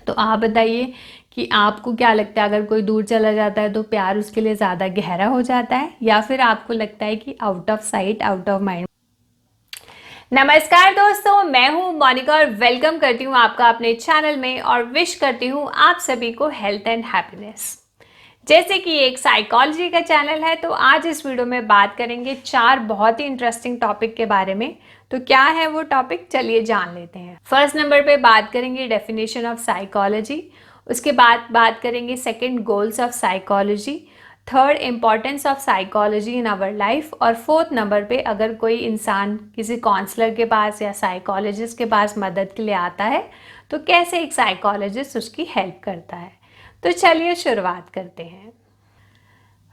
तो आप बताइए कि आपको क्या लगता है, अगर कोई दूर चला जाता है तो प्यार उसके लिए ज़्यादा गहरा हो जाता है, या फिर आपको लगता है कि out of sight out of mind. नमस्कार दोस्तों, मैं हूं मोनिका और वेलकम करती हूं आपका अपने चैनल में और विश करती हूं आप सभी को हेल्थ एंड हैप्पीनेस। जैसे कि एक साइकोलॉजी का चैनल है, तो आज इस वीडियो में बात करेंगे 4 बहुत ही इंटरेस्टिंग टॉपिक के बारे में। तो क्या है वो टॉपिक, चलिए जान लेते हैं। फर्स्ट नंबर पे बात करेंगे डेफिनेशन ऑफ साइकोलॉजी, उसके बाद बात करेंगे second goals of psychology, third importance of psychology in our life, और फोर्थ नंबर पे अगर कोई इंसान किसी काउंसलर के पास या साइकोलॉजिस्ट के पास मदद के लिए आता है तो कैसे एक साइकोलॉजिस्ट उसकी हेल्प करता है। तो चलिए शुरुआत करते हैं।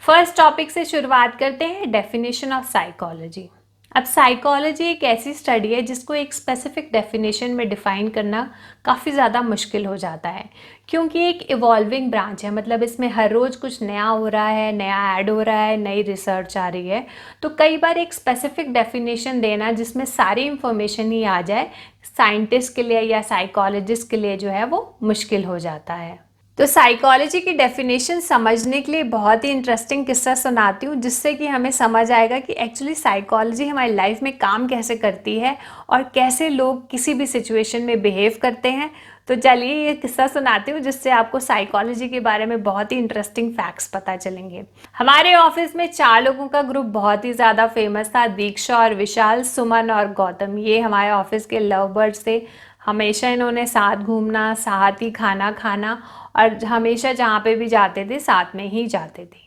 फर्स्ट टॉपिक से शुरुआत करते हैं, डेफिनेशन ऑफ साइकोलॉजी। अब साइकोलॉजी एक ऐसी स्टडी है जिसको एक स्पेसिफिक डेफिनेशन में डिफाइन करना काफ़ी ज़्यादा मुश्किल हो जाता है, क्योंकि एक इवॉल्विंग ब्रांच है। मतलब इसमें हर रोज़ कुछ नया हो रहा है, नया ऐड हो रहा है, नई रिसर्च आ रही है। तो कई बार एक स्पेसिफिक डेफिनेशन देना जिसमें सारी इंफॉर्मेशन ही आ जाए, साइंटिस्ट के लिए या साइकोलॉजिस्ट के लिए जो है वो मुश्किल हो जाता है। तो साइकोलॉजी की डेफिनेशन समझने के लिए बहुत ही इंटरेस्टिंग किस्सा सुनाती हूँ, जिससे कि हमें समझ आएगा कि एक्चुअली साइकोलॉजी हमारी लाइफ में काम कैसे करती है और कैसे लोग किसी भी सिचुएशन में बिहेव करते हैं। तो चलिए ये किस्सा सुनाती हूँ, जिससे आपको साइकोलॉजी के बारे में बहुत ही इंटरेस्टिंग फैक्ट्स पता चलेंगे। हमारे ऑफिस में 4 लोगों का ग्रुप बहुत ही ज़्यादा फेमस था, दीक्षा और विशाल, सुमन और गौतम। ये हमारे ऑफिस के लव बर्ड्स थे। हमेशा इन्होंने साथ घूमना, साथ ही खाना खाना, और हमेशा जहाँ पे भी जाते थे साथ में ही जाते थे।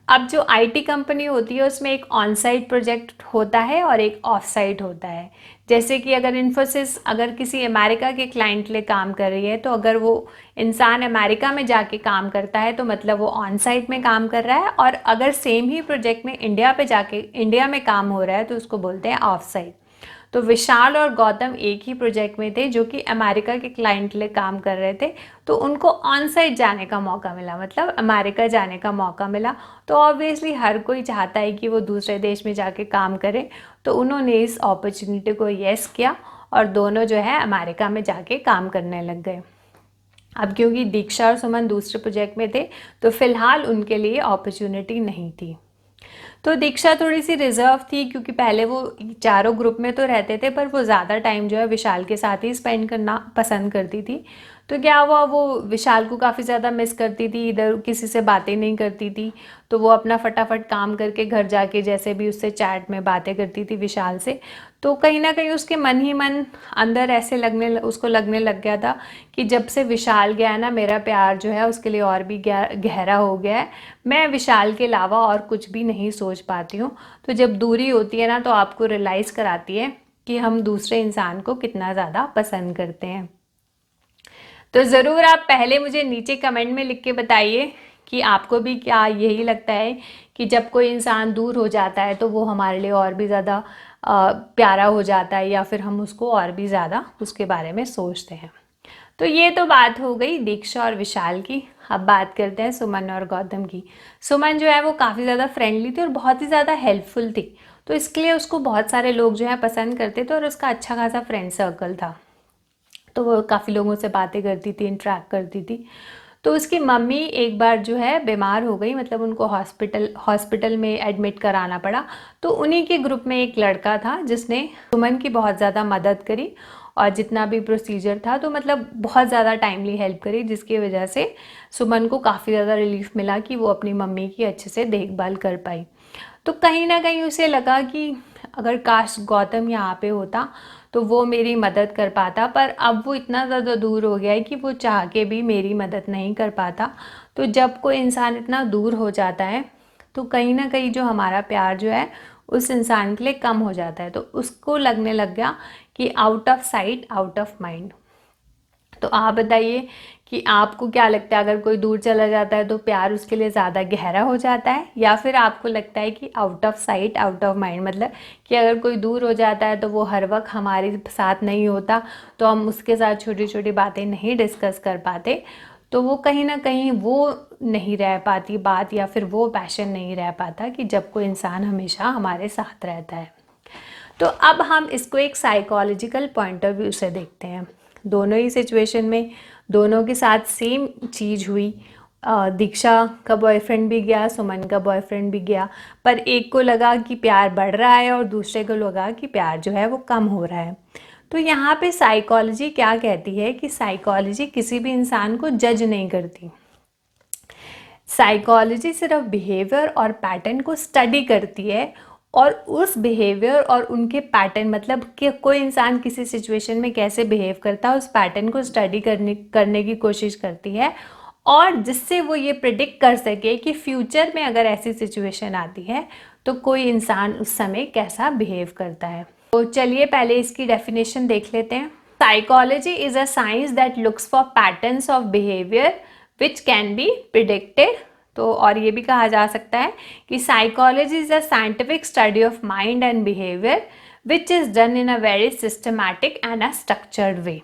अब जो आईटी कंपनी होती है उसमें एक ऑन साइट प्रोजेक्ट होता है और एक ऑफ साइट होता है। जैसे कि अगर इन्फोसिस अगर किसी अमेरिका के क्लाइंट लिए काम कर रही है, तो अगर वो इंसान अमेरिका में जाके काम करता है तो मतलब वो ऑन साइट में काम कर रहा है, और अगर सेम ही प्रोजेक्ट में इंडिया पे जाके इंडिया में काम हो रहा है तो उसको बोलते हैं ऑफ साइट। तो विशाल और गौतम एक ही प्रोजेक्ट में थे जो कि अमेरिका के क्लाइंट के लिए काम कर रहे थे। तो उनको ऑन साइट जाने का मौका मिला, मतलब अमेरिका जाने का मौका मिला। तो ऑब्वियसली हर कोई चाहता है कि वो दूसरे देश में जाके काम करे। तो उन्होंने इस अपॉर्चुनिटी को येस किया और दोनों जो है अमेरिका में जाके काम करने लग गए। अब क्योंकि दीक्षा और सुमन दूसरे प्रोजेक्ट में थे तो फिलहाल उनके लिए अपॉर्चुनिटी नहीं थी। तो दीक्षा थोड़ी सी रिजर्व थी, क्योंकि पहले वो चारों ग्रुप में तो रहते थे पर वो ज़्यादा टाइम जो है विशाल के साथ ही स्पेंड करना पसंद करती थी। तो क्या हुआ, वो विशाल को काफ़ी ज़्यादा मिस करती थी, इधर किसी से बातें नहीं करती थी। तो वो अपना फटाफट काम करके घर जाके जैसे भी उससे चैट में बातें करती थी विशाल से। तो कहीं ना कहीं उसके मन ही मन अंदर ऐसे उसको लगने लग गया था कि जब से विशाल गया है ना, मेरा प्यार जो है उसके लिए और भी गहरा हो गया है। मैं विशाल के अलावा और कुछ भी नहीं सोच पाती हूँ। तो जब दूरी होती है ना, तो आपको रियलाइज़ कराती है कि हम दूसरे इंसान को कितना ज़्यादा पसंद करते हैं। तो ज़रूर आप पहले मुझे नीचे कमेंट में लिख के बताइए कि आपको भी क्या यही लगता है कि जब कोई इंसान दूर हो जाता है तो वो हमारे लिए और भी ज़्यादा प्यारा हो जाता है, या फिर हम उसको और भी ज़्यादा उसके बारे में सोचते हैं। तो ये तो बात हो गई दीक्षा और विशाल की। अब बात करते हैं सुमन और गौतम की। सुमन जो है वो काफ़ी ज़्यादा फ्रेंडली थी और बहुत ही ज़्यादा हेल्पफुल थी। तो इसके लिए उसको बहुत सारे लोग जो है पसंद करते थे और उसका अच्छा खासा फ्रेंड सर्कल था। तो वो काफ़ी लोगों से बातें करती थी, इंटरेक्ट करती थी। तो उसकी मम्मी एक बार जो है बीमार हो गई, मतलब उनको हॉस्पिटल में एडमिट कराना पड़ा। तो उन्हीं के ग्रुप में एक लड़का था जिसने सुमन की बहुत ज़्यादा मदद करी और जितना भी प्रोसीजर था तो मतलब बहुत ज़्यादा टाइमली हेल्प करी, जिसकी वजह से सुमन को काफ़ी ज़्यादा रिलीफ मिला कि वो अपनी मम्मी की अच्छे से देखभाल कर पाई। तो कहीं ना कहीं उसे लगा कि अगर काश गौतम यहाँ पे होता तो वो मेरी मदद कर पाता, पर अब वो इतना ज़्यादा दूर हो गया है कि वो चाह के भी मेरी मदद नहीं कर पाता। तो जब कोई इंसान इतना दूर हो जाता है तो कहीं ना कहीं जो हमारा प्यार जो है उस इंसान के लिए कम हो जाता है। तो उसको लगने लग गया कि out of sight out of mind. तो आप बताइए कि आपको क्या लगता है, अगर कोई दूर चला जाता है तो प्यार उसके लिए ज़्यादा गहरा हो जाता है, या फिर आपको लगता है कि out of sight out of mind, मतलब कि अगर कोई दूर हो जाता है तो वो हर वक्त हमारे साथ नहीं होता, तो हम उसके साथ छोटी छोटी बातें नहीं डिस्कस कर पाते, तो वो कहीं ना कहीं वो नहीं रह पाती बात, या फिर वो पैशन नहीं रह पाता कि जब कोई इंसान हमेशा हमारे साथ रहता है। तो अब हम इसको एक साइकोलॉजिकल पॉइंट ऑफ व्यू से देखते हैं। दोनों ही सिचुएशन में दोनों के साथ सेम चीज़ हुई। दीक्षा का बॉयफ्रेंड भी गया, सुमन का बॉयफ्रेंड भी गया, पर एक को लगा कि प्यार बढ़ रहा है और दूसरे को लगा कि प्यार जो है वो कम हो रहा है। तो यहाँ पे साइकोलॉजी क्या कहती है कि साइकोलॉजी किसी भी इंसान को जज नहीं करती। साइकोलॉजी सिर्फ बिहेवियर और पैटर्न को स्टडी करती है और उस बिहेवियर और उनके पैटर्न, मतलब कि कोई इंसान किसी सिचुएशन में कैसे बिहेव करता है, उस पैटर्न को स्टडी करने की कोशिश करती है, और जिससे वो ये प्रिडिक्ट कर सके कि फ्यूचर में अगर ऐसी सिचुएशन आती है तो कोई इंसान उस समय कैसा बिहेव करता है। तो चलिए पहले इसकी डेफिनेशन देख लेते हैं। Psychology is a science that looks for patterns of behaviour which can be predicted. तो और ये भी कहा जा सकता है कि psychology is a scientific study of mind and behaviour which is done in a very systematic and a structured way.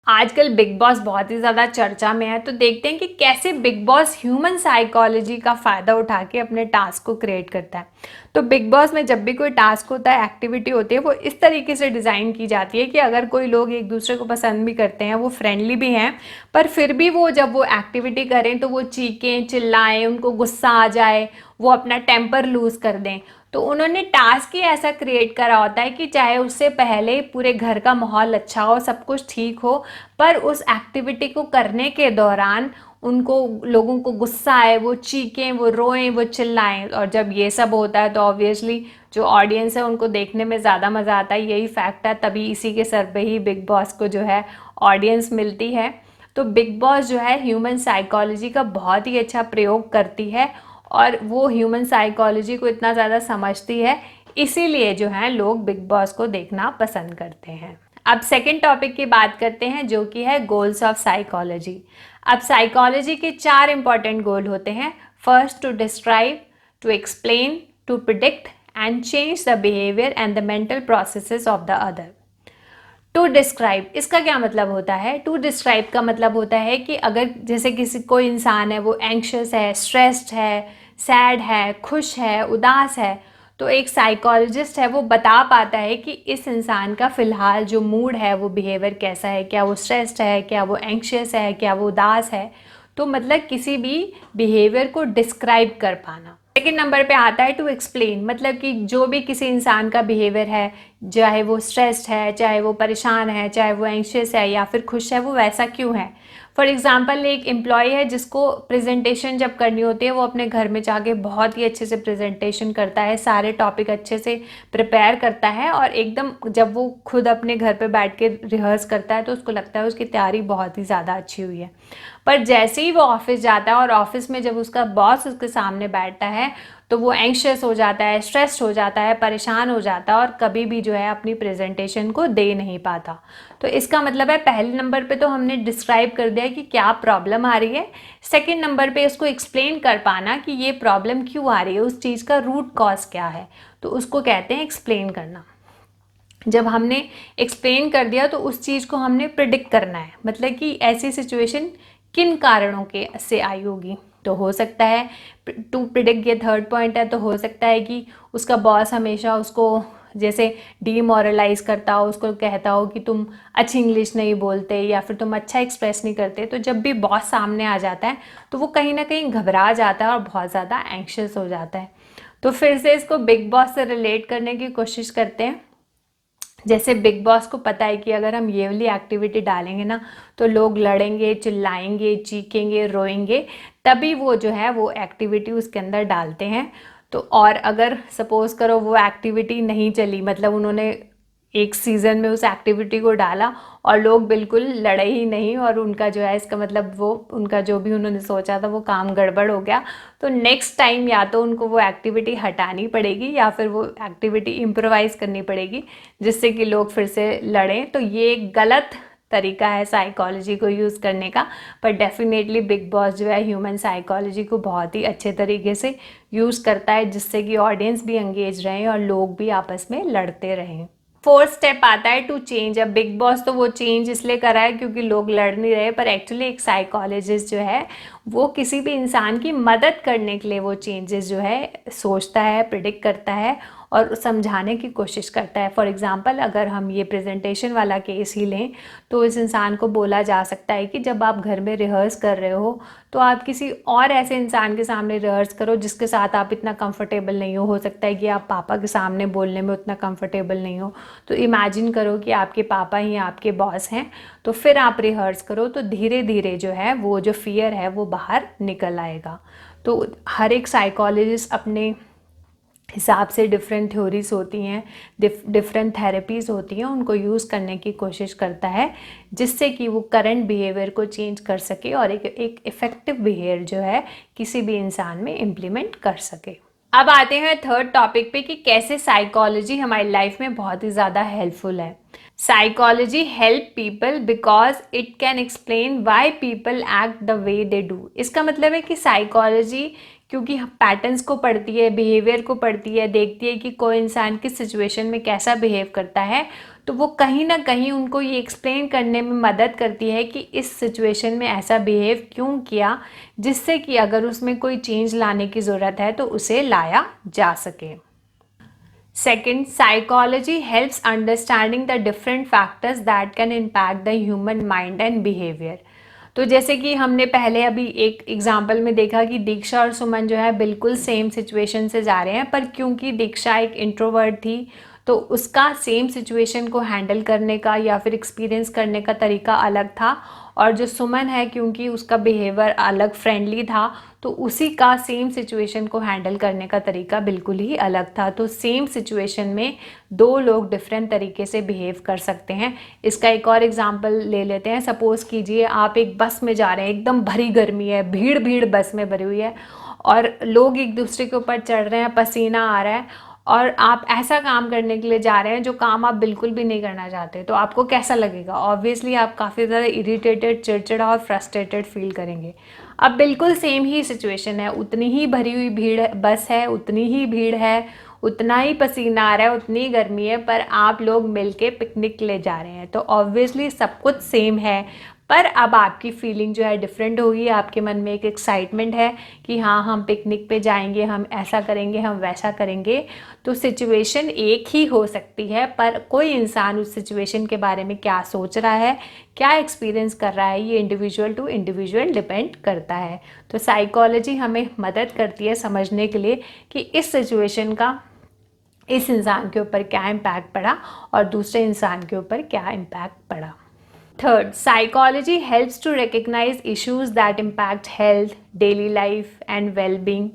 आजकल बिग बॉस बहुत ही ज़्यादा चर्चा में है, तो देखते हैं कि कैसे बिग बॉस ह्यूमन साइकोलॉजी का फ़ायदा उठा के अपने टास्क को क्रिएट करता है। तो बिग बॉस में जब भी कोई टास्क होता है, एक्टिविटी होती है, वो इस तरीके से डिज़ाइन की जाती है कि अगर कोई लोग एक दूसरे को पसंद भी करते हैं, वो फ्रेंडली भी हैं, पर फिर भी वो जब वो एक्टिविटी करें तो वो चीखें, चिल्लाएं, उनको गुस्सा आ जाए, वो अपना टेम्पर लूज़ कर दें। तो उन्होंने टास्क ही ऐसा क्रिएट करा होता है कि चाहे उससे पहले पूरे घर का माहौल अच्छा हो, सब कुछ ठीक हो, पर उस एक्टिविटी को करने के दौरान उनको, लोगों को गुस्सा आए, वो चीखें, वो रोएं, वो चिल्लाएं। और जब ये सब होता है तो ऑब्वियसली जो ऑडियंस है उनको देखने में ज़्यादा मज़ा आता है, यही फैक्ट है, तभी इसी के सर पे ही बिग बॉस को जो है ऑडियंस मिलती है। तो बिग बॉस जो है ह्यूमन साइकोलॉजी का बहुत ही अच्छा प्रयोग करती है और वो ह्यूमन साइकोलॉजी को इतना ज़्यादा समझती है, इसीलिए जो है लोग बिग बॉस को देखना पसंद करते हैं। अब सेकंड टॉपिक की बात करते हैं, जो कि है गोल्स ऑफ साइकोलॉजी। अब साइकोलॉजी के 4 इंपॉर्टेंट गोल होते हैं। First, to describe, to explain, to predict and change the behaviour and the mental processes of the other. To describe, इसका क्या मतलब होता है? टू डिस्क्राइब का मतलब होता है कि अगर जैसे किसी कोई इंसान है, वो एंग्शियस है, स्ट्रेस्ड है, सैड है, खुश है, उदास है, तो एक साइकोलॉजिस्ट है वो बता पाता है कि इस इंसान का फ़िलहाल जो मूड है, वो बिहेवियर कैसा है, क्या वो स्ट्रेस्ड है, क्या वो एंग्शियस है, क्या वो उदास है। तो मतलब किसी भी बिहेवियर को डिस्क्राइब कर पाना। सेकेंड नंबर पे आता है टू एक्सप्लेन, मतलब कि जो भी किसी इंसान का बिहेवियर है, चाहे वो स्ट्रेस्ड है, चाहे वो परेशान है, चाहे वो एंग्शियस है या फिर खुश है, वो वैसा क्यों है। फॉर एग्जाम्पल, एक एम्प्लॉय है जिसको प्रेजेंटेशन जब करनी होती है, वो अपने घर में जाके बहुत ही अच्छे से प्रेजेंटेशन करता है, सारे टॉपिक अच्छे से प्रिपेयर करता है और एकदम जब वो खुद अपने घर पे बैठ के रिहर्स करता है तो उसको लगता है उसकी तैयारी बहुत ही ज़्यादा अच्छी हुई है। पर जैसे ही वो ऑफिस जाता है और ऑफिस में जब उसका बॉस उसके सामने बैठता है तो वो एंग्शियस हो जाता है, स्ट्रेस्ड हो जाता है, परेशान हो जाता है और कभी भी जो है अपनी प्रेजेंटेशन को दे नहीं पाता। तो इसका मतलब है पहले नंबर पे तो हमने डिस्क्राइब कर दिया कि क्या प्रॉब्लम आ रही है। सेकंड नंबर पे उसको एक्सप्लेन कर पाना कि ये प्रॉब्लम क्यों आ रही है, उस चीज़ का रूट कॉज क्या है, तो उसको कहते हैं एक्सप्लेन करना। जब हमने एक्सप्लेन कर दिया तो उस चीज़ को हमने प्रिडिक्ट करना है, मतलब कि ऐसी सिचुएशन किन कारणों के से आई होगी। तो हो सकता है टू प्रिडिक्ट, ये थर्ड पॉइंट है, तो हो सकता है कि उसका बॉस हमेशा उसको जैसे डीमोरलाइज करता हो, उसको कहता हो कि तुम अच्छी इंग्लिश नहीं बोलते या फिर तुम अच्छा एक्सप्रेस नहीं करते। तो जब भी बॉस सामने आ जाता है तो वो कहीं ना कहीं घबरा जाता है और बहुत ज़्यादा एंग्शियस हो जाता है। तो फिर से इसको बिग बॉस से रिलेट करने की कोशिश करते हैं। जैसे बिग बॉस को पता है कि अगर हम ये वाली एक्टिविटी डालेंगे ना तो लोग लड़ेंगे, चिल्लाएंगे, चीखेंगे, रोएंगे, तभी वो जो है वो एक्टिविटी उसके अंदर डालते हैं। तो और अगर सपोज करो वो एक्टिविटी नहीं चली, मतलब उन्होंने एक सीज़न में उस एक्टिविटी को डाला और लोग बिल्कुल लड़े ही नहीं और उनका जो है, इसका मतलब वो उनका जो भी उन्होंने सोचा था वो काम गड़बड़ हो गया, तो नेक्स्ट टाइम या तो उनको वो एक्टिविटी हटानी पड़ेगी या फिर वो एक्टिविटी इम्प्रोवाइज करनी पड़ेगी जिससे कि लोग फिर से लड़ें। तो ये एक गलत तरीका है साइकोलॉजी को यूज़ करने का, पर डेफिनेटली बिग बॉस जो है ह्यूमन साइकोलॉजी को बहुत ही अच्छे तरीके से यूज़ करता है जिससे कि ऑडियंस भी एंगेज रहें और लोग भी आपस में लड़ते रहें। फोर्थ स्टेप आता है टू चेंज। अब बिग बॉस तो वो चेंज इसलिए करा है क्योंकि लोग लड़ नहीं रहे, पर एक्चुअली एक साइकोलॉजिस्ट जो है वो किसी भी इंसान की मदद करने के लिए वो चेंजेस जो है सोचता है, प्रिडिक्ट करता है और समझाने की कोशिश करता है। फॉर एग्ज़ाम्पल अगर हम ये प्रेजेंटेशन वाला केस ही लें तो इस इंसान को बोला जा सकता है कि जब आप घर में रिहर्स कर रहे हो तो आप किसी और ऐसे इंसान के सामने रिहर्स करो जिसके साथ आप इतना कंफर्टेबल नहीं हो सकता है कि आप पापा के सामने बोलने में उतना कंफर्टेबल नहीं हो। तो इमेजिन करो कि आपके पापा ही आपके बॉस हैं, तो फिर आप रिहर्स करो तो धीरे धीरे जो है वो जो फियर है वो बाहर निकल आएगा। तो हर एक साइकोलॉजिस्ट अपने हिसाब से डिफरेंट थ्योरीज होती हैं, डिफरेंट थेरेपीज़ होती हैं, उनको यूज़ करने की कोशिश करता है जिससे कि वो करंट बिहेवियर को चेंज कर सके और एक इफ़ेक्टिव बिहेवियर जो है किसी भी इंसान में इम्प्लीमेंट कर सके। अब आते हैं थर्ड टॉपिक पे कि कैसे साइकोलॉजी हमारी लाइफ में बहुत ही ज़्यादा हेल्पफुल है। Psychology help people because it can explain why people act the way they do. इसका मतलब है कि साइकोलॉजी क्योंकि पैटर्न्स को पढ़ती है, बिहेवियर को पढ़ती है, देखती है कि कोई इंसान किस सिचुएशन में कैसा बिहेव करता है, तो वो कहीं ना कहीं उनको ये एक्सप्लेन करने में मदद करती है कि इस सिचुएशन में ऐसा बिहेव क्यों किया, जिससे कि अगर उसमें कोई चेंज लाने की ज़रूरत है तो उसे लाया जा सके। Second, psychology helps understanding the different factors that can impact the human mind and behaviour. तो जैसे कि हमने पहले अभी एक एग्जाम्पल में देखा कि दीक्षा और सुमन जो है बिल्कुल सेम सिचुएशन से जा रहे हैं, पर क्योंकि दीक्षा एक इंट्रोवर्ट थी तो उसका सेम सिचुएशन को हैंडल करने का या फिर एक्सपीरियंस करने का तरीका अलग था, और जो सुमन है क्योंकि उसका बिहेवियर अलग फ्रेंडली था तो उसी का सेम सिचुएशन को हैंडल करने का तरीका बिल्कुल ही अलग था। तो सेम सिचुएशन में दो लोग डिफरेंट तरीके से बिहेव कर सकते हैं। इसका एक और एग्जांपल ले लेते हैं। सपोज़ कीजिए आप एक बस में जा रहे हैं, एकदम भरी गर्मी है, भीड़ भीड़ बस में भरी हुई है और लोग एक दूसरे के ऊपर चढ़ रहे हैं, पसीना आ रहा है और आप ऐसा काम करने के लिए जा रहे हैं जो काम आप बिल्कुल भी नहीं करना चाहते, तो आपको कैसा लगेगा? ऑब्वियसली आप काफ़ी ज़्यादा इरिटेटेड, चिड़चिड़ा और फ्रस्ट्रेटेड फील करेंगे। अब बिल्कुल सेम ही सिचुएशन है, उतनी ही भरी हुई भीड़ बस है, उतनी ही भीड़ है, उतना ही पसीना आ रहा है, उतनी गर्मी है, पर आप लोग मिलके पिकनिक ले जा रहे हैं, तो ऑब्वियसली सब कुछ सेम है, पर अब आपकी फीलिंग जो है डिफरेंट होगी। आपके मन में एक एक्साइटमेंट है कि हाँ हम पिकनिक पे जाएंगे, हम ऐसा करेंगे, हम वैसा करेंगे। तो सिचुएशन एक ही हो सकती है, पर कोई इंसान उस सिचुएशन के बारे में क्या सोच रहा है, क्या एक्सपीरियंस कर रहा है, ये इंडिविजुअल टू इंडिविजुअल डिपेंड करता है। तो साइकोलॉजी हमें मदद करती है समझने के लिए कि इस सिचुएशन का इस इंसान के ऊपर क्या इम्पैक्ट पड़ा और दूसरे इंसान के ऊपर क्या इम्पैक्ट पड़ा। Third, psychology helps to recognise issues that impact health, daily life and wellbeing.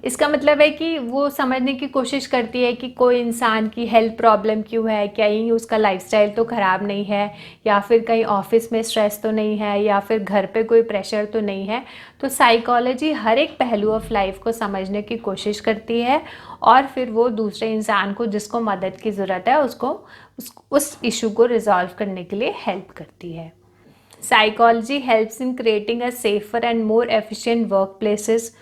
इसका मतलब है कि वो समझने की कोशिश करती है कि कोई इंसान की हेल्थ प्रॉब्लम क्यों है, कहीं उसका लाइफस्टाइल तो ख़राब नहीं है, या फिर कहीं ऑफिस में स्ट्रेस तो नहीं है, या फिर घर पे कोई प्रेशर तो नहीं है। तो साइकोलॉजी हर एक पहलू ऑफ लाइफ को समझने की कोशिश करती है और फिर वो दूसरे इंसान को जिसको मदद की ज़रूरत है उसको उस इशू को रिजॉल्व करने के लिए हेल्प करती है। Psychology helps in creating a safer and more efficient work places.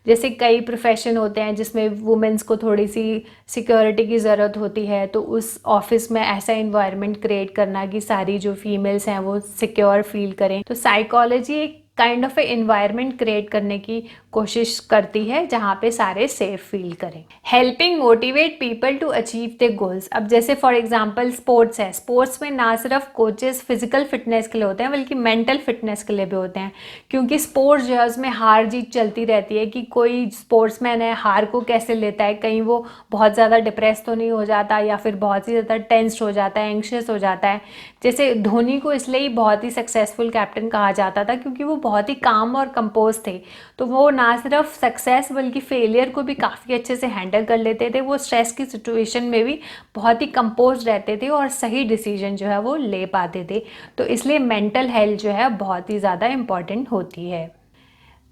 जैसे कई प्रोफेशन होते हैं जिसमें वुमेंस को थोड़ी सी सिक्योरिटी की ज़रूरत होती है, तो उस ऑफिस में ऐसा इन्वायरमेंट क्रिएट करना कि सारी जो फीमेल्स हैं वो सिक्योर फील करें। तो साइकोलॉजी एक kind of a environment create करने की कोशिश करती है जहाँ पे सारे सेफ फील करें। Helping motivate people to achieve the goals. अब जैसे फॉर एग्जांपल स्पोर्ट्स है, स्पोर्ट्स में ना सिर्फ कोचेस फिजिकल फिटनेस के लिए होते हैं बल्कि मेंटल फिटनेस के लिए भी होते हैं, क्योंकि स्पोर्ट्स जो है उसमें हार जीत चलती रहती है कि कोई स्पोर्ट्समैन है हार को कैसे लेता है, कहीं वो बहुत ज़्यादा डिप्रेस तो नहीं हो जाता या फिर बहुत ही ज़्यादा टेंस्ड हो जाता है, एंग्शियस हो जाता है। जैसे धोनी को इसलिए बहुत ही सक्सेसफुल कैप्टन कहा जाता था क्योंकि वो बहुत ही काम और कंपोज थे। तो वो ना सिर्फ सक्सेस बल्कि फेलियर को भी काफ़ी अच्छे से हैंडल कर लेते थे। वो स्ट्रेस की सिचुएशन में भी बहुत ही कंपोज रहते थे और सही डिसीजन जो है वो ले पाते थे। तो इसलिए मेंटल हेल्थ जो है बहुत ही ज़्यादा इम्पॉर्टेंट होती है।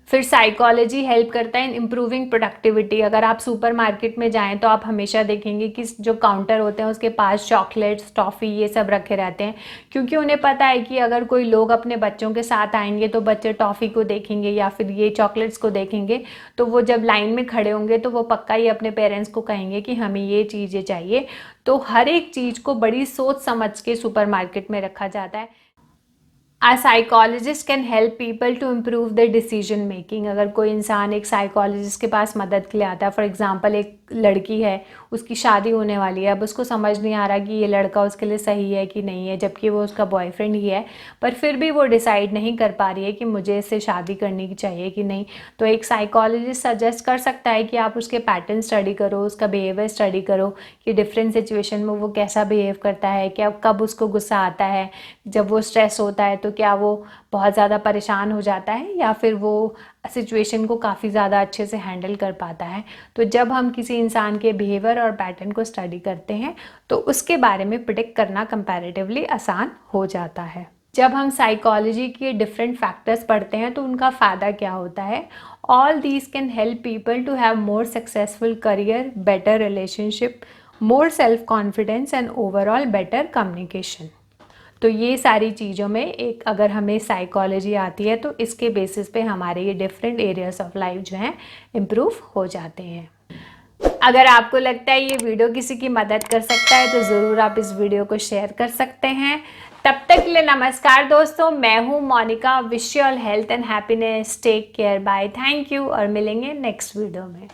फिर साइकोलॉजी हेल्प करता है इन इम्प्रूविंग प्रोडक्टिविटी। अगर आप सुपर मार्केट में जाएं तो आप हमेशा देखेंगे कि जो काउंटर होते हैं उसके पास चॉकलेट्स, टॉफ़ी ये सब रखे रहते हैं, क्योंकि उन्हें पता है कि अगर कोई लोग अपने बच्चों के साथ आएंगे तो बच्चे टॉफ़ी को देखेंगे या फिर ये चॉकलेट्स को देखेंगे, तो वो जब लाइन में खड़े होंगे तो वो पक्का ही अपने पेरेंट्स को कहेंगे कि हमें ये चीज़ें चाहिए। तो हर एक चीज़ को बड़ी सोच समझ के सुपर मार्केट में रखा जाता है। A psychologist can help people to improve their decision making. अगर कोई इंसान एक साइकोलॉजिस्ट के पास मदद के लिए आता है, फॉर एग्जांपल एक लड़की है, उसकी शादी होने वाली है, अब उसको समझ नहीं आ रहा कि ये लड़का उसके लिए सही है कि नहीं है, जबकि वो उसका बॉयफ्रेंड ही है, पर फिर भी वो डिसाइड नहीं कर पा रही है कि मुझे इससे शादी करनी चाहिए कि नहीं। तो एक साइकोलॉजिस्ट सजेस्ट कर सकता है कि आप उसके पैटर्न स्टडी करो, उसका बिहेवियर स्टडी करो कि डिफरेंट सिचुएशन में वो कैसा बिहेव करता है, क्या कब उसको गुस्सा आता है, जब वो स्ट्रेस होता है तो क्या वो बहुत ज़्यादा परेशान हो जाता है या फिर वो सिचुएशन को काफ़ी ज़्यादा अच्छे से हैंडल कर पाता है। तो जब हम किसी इंसान के बिहेवियर और पैटर्न को स्टडी करते हैं तो उसके बारे में प्रिडिक्ट करना कंपैरेटिवली आसान हो जाता है। जब हम साइकोलॉजी के डिफरेंट फैक्टर्स पढ़ते हैं तो उनका फ़ायदा क्या होता है? All these can help people to have more successful career, better relationship, more self confidence and overall better communication. तो ये सारी चीज़ों में एक अगर हमें साइकोलॉजी आती है तो इसके बेसिस पे हमारे ये डिफरेंट एरियाज ऑफ लाइफ जो हैं इम्प्रूव हो जाते हैं। अगर आपको लगता है ये वीडियो किसी की मदद कर सकता है तो ज़रूर आप इस वीडियो को शेयर कर सकते हैं। तब तक के लिए नमस्कार दोस्तों, मैं हूँ Monika. Wish you all health and happiness. Take care, bye, thank you और मिलेंगे नेक्स्ट वीडियो में।